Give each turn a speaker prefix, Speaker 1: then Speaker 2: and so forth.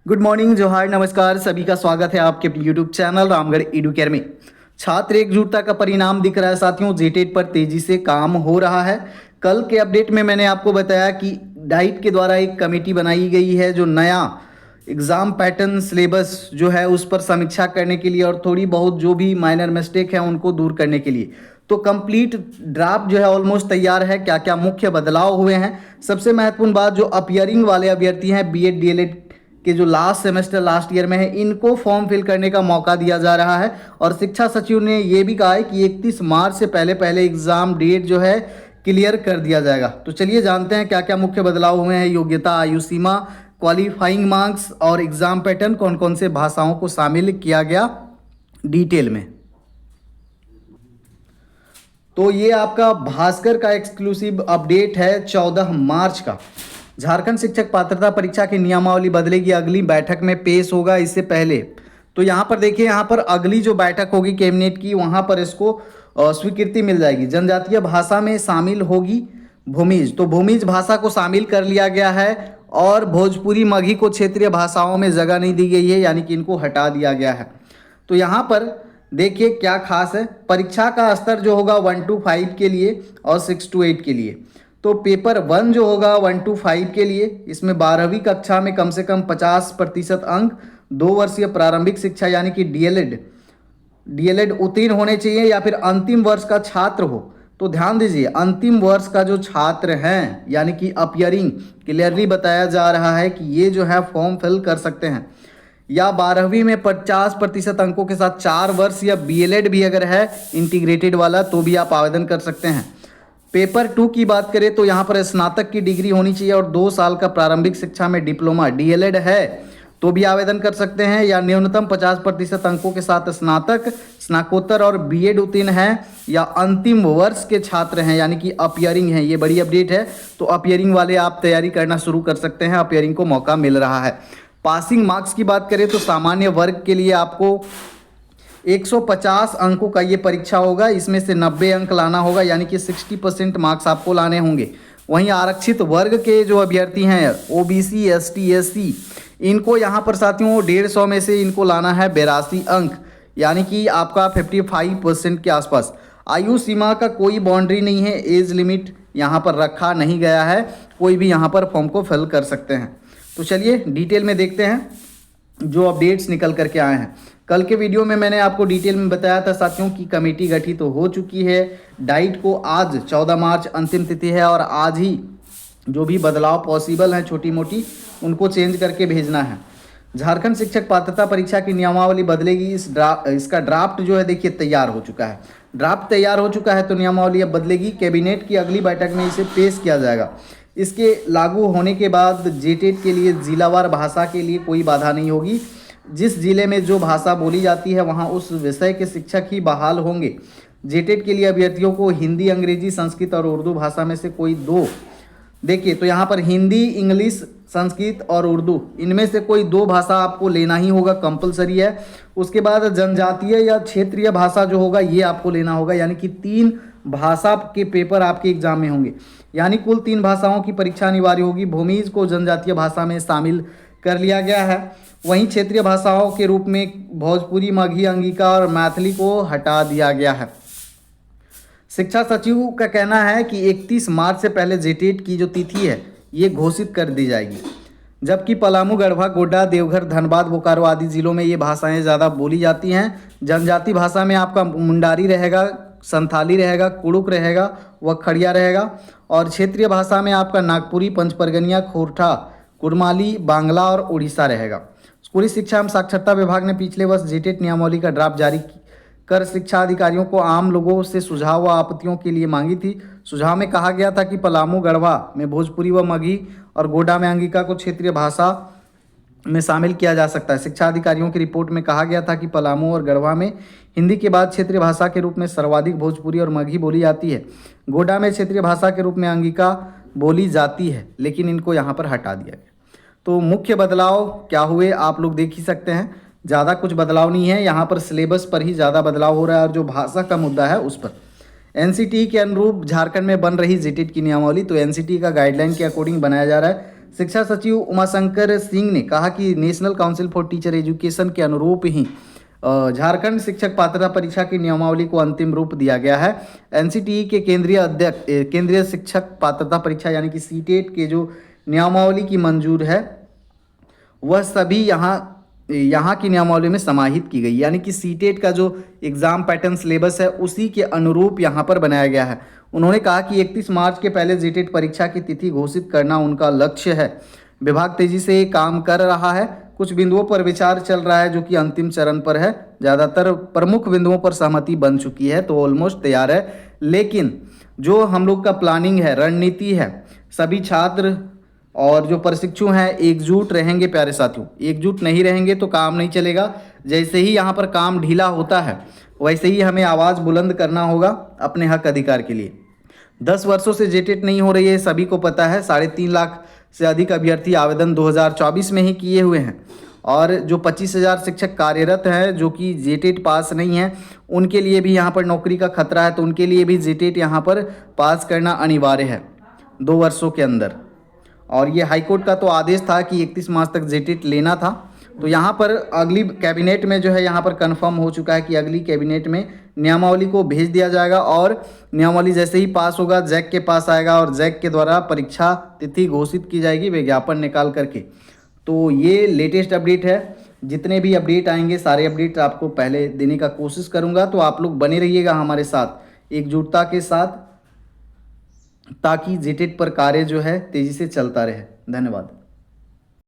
Speaker 1: Good morning, जोहार, नमस्कार। सभी का स्वागत है आपके यूट्यूब चैनल रामगढ़ एडुकेयर में। छात्र एकजुटता का परिणाम दिख रहा है साथियों। जेटेट पर तेजी से काम हो रहा है। कल के अपडेट में मैंने आपको बताया कि डाइट के द्वारा एक कमेटी बनाई गई है जो नया एग्ज़ाम पैटर्न सिलेबस जो है उस पर समीक्षा करने के लिए और थोड़ी बहुत जो भी माइनर मिस्टेक है उनको दूर करने के लिए। तो कंप्लीट ड्राफ्ट जो है ऑलमोस्ट तैयार है। क्या क्या मुख्य बदलाव हुए हैं, सबसे महत्वपूर्ण बात, जो अपियरिंग वाले अभ्यर्थी हैं बीएड डीएलएड कि जो लास्ट सेमेस्टर लास्ट ईयर में है इनको फॉर्म फिल करने का मौका दिया जा रहा है। और शिक्षा सचिव ने ये भी कहा है कि 31 मार्च से पहले पहले एग्जाम डेट जो है क्लियर कर दिया जाएगा। तो चलिए जानते हैं क्या क्या मुख्य बदलाव हुए हैं। योग्यता, आयु सीमा, क्वालिफाइंग मार्क्स और एग्जाम पैटर्न, कौन कौन से भाषाओं को शामिल किया गया डिटेल में। तो ये आपका भास्कर का एक्सक्लूसिव अपडेट है 14 मार्च का। झारखंड शिक्षक पात्रता परीक्षा की नियमावली बदलेगी, अगली बैठक में पेश होगा। इससे पहले तो यहाँ पर देखिए, यहाँ पर अगली जो बैठक होगी कैबिनेट की वहाँ पर इसको स्वीकृति मिल जाएगी। जनजातीय भाषा में शामिल होगी भूमिज, तो भूमिज भाषा को शामिल कर लिया गया है। और भोजपुरी मगही को क्षेत्रीय भाषाओं में जगह नहीं दी गई है, यानी कि इनको हटा दिया गया है। तो यहाँ पर देखिए क्या खास है। परीक्षा का स्तर जो होगा 1 to 5 के लिए और 6 to 8 के लिए। तो पेपर 1 जो होगा 1 to 5 के लिए, इसमें 12वीं कक्षा में कम से कम 50% अंक, 2 वर्षीय प्रारंभिक शिक्षा यानी कि डीएलएड उत्तीर्ण होने चाहिए या फिर अंतिम वर्ष का छात्र हो। तो ध्यान दीजिए, अंतिम वर्ष का जो छात्र हैं यानी कि अपियरिंग, क्लियरली बताया जा रहा है कि ये जो है फॉर्म फिल कर सकते हैं। या 12वीं में 50% अंकों के साथ 4 वर्ष या बीएलएड भी अगर है इंटीग्रेटेड वाला तो भी आप आवेदन कर सकते हैं। पेपर 2 की बात करें तो यहाँ पर स्नातक की डिग्री होनी चाहिए और 2 साल का प्रारंभिक शिक्षा में डिप्लोमा डीएलएड है तो भी आवेदन कर सकते हैं। या न्यूनतम 50% अंकों के साथ स्नातक, स्नाकोत्तर और बीएड उत्तीर्ण है या अंतिम वर्ष के छात्र हैं यानी कि अपियरिंग हैं। ये बड़ी अपडेट है, तो अपियरिंग वाले आप तैयारी करना शुरू कर सकते हैं, अपियरिंग को मौका मिल रहा है। पासिंग मार्क्स की बात करें तो सामान्य वर्ग के लिए आपको 150 अंकों का ये परीक्षा होगा, इसमें से 90 अंक लाना होगा यानी कि 60% मार्क्स आपको लाने होंगे। वहीं आरक्षित वर्ग के जो अभ्यर्थी हैं ओबीसी, एसटी, एससी, इनको यहाँ पर साथियों 150 में से इनको लाना है 82 अंक यानी कि आपका 55% के आसपास। आयु सीमा का कोई बाउंड्री नहीं है, एज लिमिट यहाँ पर रखा नहीं गया है, कोई भी यहाँ पर फॉर्म को फिल कर सकते हैं। तो चलिए डिटेल में देखते हैं जो अपडेट्स निकल करके आए हैं। कल के वीडियो में मैंने आपको डिटेल में बताया था साथियों की कमेटी गठित तो हो चुकी है। डाइट को आज 14 मार्च अंतिम तिथि है और आज ही जो भी बदलाव पॉसिबल हैं छोटी मोटी उनको चेंज करके भेजना है। झारखंड शिक्षक पात्रता परीक्षा की नियमावली बदलेगी, इसका ड्राफ्ट जो है देखिए तैयार हो चुका है। ड्राफ्ट तैयार हो चुका है तो नियमावली अब बदलेगी। कैबिनेट की अगली बैठक में इसे पेश किया जाएगा। इसके लागू होने के बाद जेटेट के लिए जिलावार भाषा के लिए कोई बाधा नहीं होगी। जिस जिले में जो भाषा बोली जाती है वहाँ उस विषय के शिक्षक ही बहाल होंगे। जेटेट के लिए अभ्यर्थियों को हिंदी, अंग्रेजी, संस्कृत और उर्दू भाषा में से कोई 2, देखिए तो यहाँ पर हिंदी, इंग्लिश, संस्कृत और उर्दू, इनमें से कोई 2 भाषा आपको लेना ही होगा, कंपलसरी है। उसके बाद जनजातीय या क्षेत्रीय भाषा जो होगा ये आपको लेना होगा, यानी कि 3 भाषा के पेपर आपके एग्जाम में होंगे, यानी कुल 3 भाषाओं की परीक्षा अनिवार्य होगी। भूमिज को जनजातीय भाषा में शामिल कर लिया गया है। वहीं क्षेत्रीय भाषाओं के रूप में भोजपुरी, मगही, अंगिका और मैथिली को हटा दिया गया है। शिक्षा सचिव का कहना है कि 31 मार्च से पहले जेटेट की जो तिथि है ये घोषित कर दी जाएगी, जबकि पलामू, गढ़वा, गोड्डा, देवघर, धनबाद, बोकारो आदि जिलों में ये भाषाएं ज़्यादा बोली जाती हैं। जनजाति भाषा में आपका मुंडारी रहेगा, संथाली रहेगा, कुड़ुक रहेगा, वखड़िया रहेगा। और क्षेत्रीय भाषा में आपका नागपुरी, पंचपरगनिया, खोरठा, कुरमाली, बांग्ला और उड़ीसा रहेगा। स्कूली शिक्षा एवं साक्षरता विभाग ने पिछले वर्ष जेटेट नियमावली का ड्राफ्ट जारी कर शिक्षा अधिकारियों को आम लोगों से सुझाव व आपत्तियों के लिए मांगी थी। सुझाव में कहा गया था कि पलामू, गढ़वा में भोजपुरी व मगही और गोड्डा में अंगिका को क्षेत्रीय भाषा में शामिल किया जा सकता है। शिक्षा अधिकारियों की रिपोर्ट में कहा गया था कि पलामू और गढ़वा में हिंदी के बाद क्षेत्रीय भाषा के रूप में सर्वाधिक भोजपुरी और मगही बोली जाती है। गोड्डा में क्षेत्रीय भाषा के रूप में अंगिका बोली जाती है, लेकिन इनको यहाँ पर हटा दिया गया। तो मुख्य बदलाव क्या हुए आप लोग देख ही सकते हैं, ज़्यादा कुछ बदलाव नहीं है। यहाँ पर सिलेबस पर ही ज़्यादा बदलाव हो रहा है और जो भाषा का मुद्दा है उस पर। एनसीटी के अनुरूप झारखंड में बन रही जेटेट की नियमावली, तो एनसीटी का गाइडलाइन के अकॉर्डिंग बनाया जा रहा है। शिक्षा सचिव उमाशंकर सिंह ने कहा कि national council for teacher education के अनुरूप ही झारखंड शिक्षक पात्रता परीक्षा की नियमावली को अंतिम रूप दिया गया है। एनसीटीई के केंद्रीय अध्यक्ष केंद्रीय शिक्षक पात्रता परीक्षा यानी कि सीटेट के जो नियमावली की मंजूर है वह सभी यहाँ की नियमावली में समाहित की गई, यानी कि सीटेट का जो एग्ज़ाम पैटर्न सिलेबस है उसी के अनुरूप यहाँ पर बनाया गया है। उन्होंने कहा कि 31 मार्च के पहले जेटेट परीक्षा की तिथि घोषित करना उनका लक्ष्य है। विभाग तेजी से काम कर रहा है, कुछ बिंदुओं पर विचार चल रहा है जो कि अंतिम चरण पर है। ज़्यादातर प्रमुख बिंदुओं पर सहमति बन चुकी है, तो ऑलमोस्ट तैयार है। लेकिन जो हम लोग का प्लानिंग है, रणनीति है, सभी छात्र और जो प्रशिक्षु हैं एकजुट रहेंगे। प्यारे साथियों, एकजुट नहीं रहेंगे तो काम नहीं चलेगा। जैसे ही यहाँ पर काम ढीला होता है वैसे ही हमें आवाज़ बुलंद करना होगा अपने हक अधिकार के लिए। 10 वर्षों से जेटेट नहीं हो रही है, सभी को पता है। 3.5 लाख से अधिक अभ्यर्थी आवेदन 2024 में ही किए हुए हैं और जो 25,000 शिक्षक कार्यरत हैं जो कि जेटेट पास नहीं है, उनके लिए भी यहाँ पर नौकरी का खतरा है। तो उनके लिए भी जेटेट यहाँ पर पास करना अनिवार्य है 2 वर्षों के अंदर। और ये हाईकोर्ट का तो आदेश था कि 31 मार्च तक जेटेट लेना था। तो यहाँ पर अगली कैबिनेट में जो है यहाँ पर कंफर्म हो चुका है कि अगली कैबिनेट में नियमावली को भेज दिया जाएगा और नियमावली जैसे ही पास होगा जैक के पास आएगा और जैक के द्वारा परीक्षा तिथि घोषित की जाएगी विज्ञापन निकाल करके। तो ये लेटेस्ट अपडेट है। जितने भी अपडेट आएंगे सारे अपडेट आपको पहले देने का कोशिश करूँगा। तो आप लोग बने रहिएगा हमारे साथ एकजुटता के साथ, ताकि जेटेट पर कार्य जो है तेज़ी से चलता रहे। धन्यवाद।